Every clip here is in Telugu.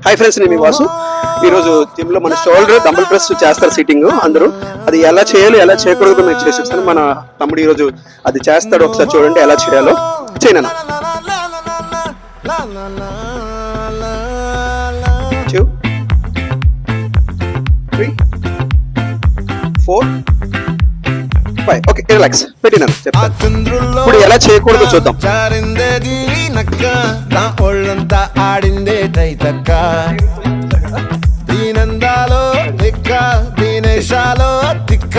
హాయ్ ఫ్రెండ్స్, నేను మీ వాసు. ఈరోజు జిమ్ లో మన షోల్డర్ డంబుల్ ప్రెస్ చేస్తారు సిట్టింగ్ అందరూ. అది ఎలా చేయాలి ఎలా చేయకూడదు నేను చేసేస్తాను. మన తమ్ముడు ఈరోజు అది చేస్తాడు, ఒకసారి చూడండి ఎలా చేయాలో. చేయనా 2 3 4 5. ఓకే, రిలాక్స్ పెట్టినాను చెప్తాను. ఇప్పుడు ఎలా చేయకూడదు చూద్దాం. ఒళ్ళంతా ఆడిందే తైతక్క దీనందాలో దిక్క దీనేశాలో తిక్క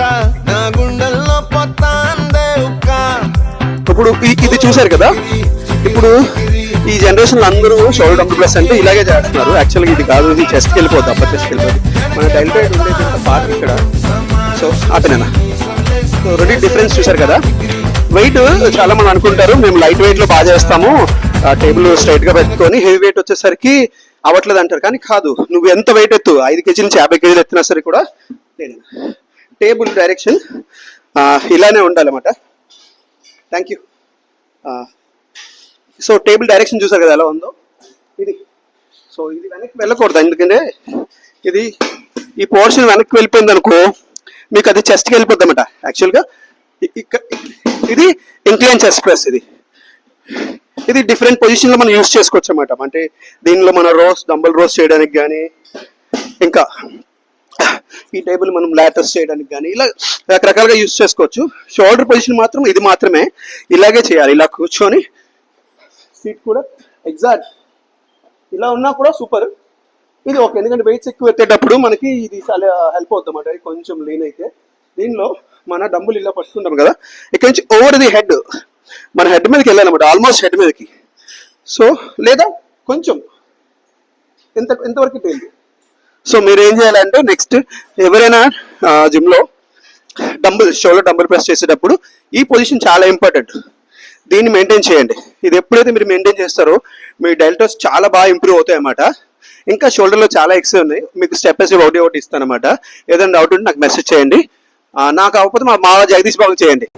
నా గుండెల్లో పొత్తాందే ఉక్క. ఇప్పుడు ఇది చూసారు కదా. ఇప్పుడు ఈ జనరేషన్ అందరూ షోల్డర్ డంబుల్ ప్రెస్ అంటే ఇలాగే చేస్తున్నారు. యాక్చువల్గా ఇది కాదు, ఇది చెస్ట్కి వెళ్ళిపోద్ది, అప్పర్ చెస్ట్కి వెళ్ళిపోద్ది. మన డైల్టైడ్ ఉండేది పార్ట్ ఇక్కడ. సో ఆపేనా. సో రెండు డిఫరెన్స్ చూసారు కదా. వెయిట్ చాలా మంది అనుకుంటారు మేము లైట్ వెయిట్ లో బాగా చేస్తాము, టేబుల్ స్ట్రైట్ గా పెట్టుకొని, హెవీ వెయిట్ వచ్చేసరికి అవ్వట్లేదు అంటారు. కానీ కాదు, నువ్వు ఎంత వెయిట్ ఎత్తు, 5 కేజీల నుంచి 50 కేజీలు ఎత్తినా సరే కూడా టేబుల్ డైరెక్షన్ ఇలానే ఉండాలన్నమాట. Thank you. So table direction చూసారు కదా ఎలా ఉందో ఇది. సో ఇది వెనక్కి వెళ్ళకూడదు, ఎందుకంటే ఇది ఈ పోర్షన్ వెనక్కి వెళ్ళిపోయింది అనుకో మీకు అది చెస్ట్కి వెళ్ళిపోద్ది అన్నమాట. యాక్చువల్గా ఇది ఇంక్లైన్ చెస్ట్ ప్రెస్. ఇది డిఫరెంట్ పొజిషన్లో మనం యూస్ చేసుకోవచ్చు అన్నమాట. అంటే దీనిలో మన డంబుల్ రోస్ చేయడానికి కానీ, ఇంకా ఈ టేబుల్ మనం లాటర్స్ చేయడానికి కానీ, ఇలా రకరకాలుగా యూస్ చేసుకోవచ్చు. షోల్డర్ పొజిషన్ మాత్రం ఇది మాత్రమే, ఇలాగే చేయాలి. ఇలా కూర్చొని సీట్ కూడా ఎగ్జాక్ట్ ఇలా ఉన్నా కూడా సూపర్. ఇది ఓకే, ఎందుకంటే వెయిట్స్ ఎక్కువ ఎత్తేటప్పుడు మనకి ఇది చాలా హెల్ప్ అవుతుంది అన్నమాట. కొంచెం లీన్ అయితే దీనిలో మన డంబుల్ ఇలా పట్టుకుంటాం కదా, ఇక్కడ నుంచి ఓవర్ ది హెడ్ మన హెడ్ మీదకి వెళ్ళాలన్నమాట, ఆల్మోస్ట్ హెడ్ మీదకి. సో లేదా కొంచెం ఎంతవరకు వెళ్ళి. సో మీరు ఏం చేయాలంటే నెక్స్ట్ ఎవరైనా జిమ్లో షోల్డర్ డంబుల్ ప్రెస్ చేసేటప్పుడు ఈ పొజిషన్ చాలా ఇంపార్టెంట్. దీన్ని మెయింటైన్ చేయండి. ఇది ఎప్పుడైతే మీరు మెయింటైన్ చేస్తారో మీ డెల్టాస్ చాలా బాగా ఇంప్రూవ్ అవుతాయి అన్నమాట. ఇంకా షోల్డర్లో చాలా ఎక్సర్సైజ్ ఉన్నాయి, మీకు స్టెప్ వేసి ఒకటి ఇస్తాను అనమాట. ఏదైనా డౌట్ ఉంటే నాకు మెసేజ్ చేయండి. నాకు అవ్వకపోతే మా జగదీష్ బాబు చేయండి.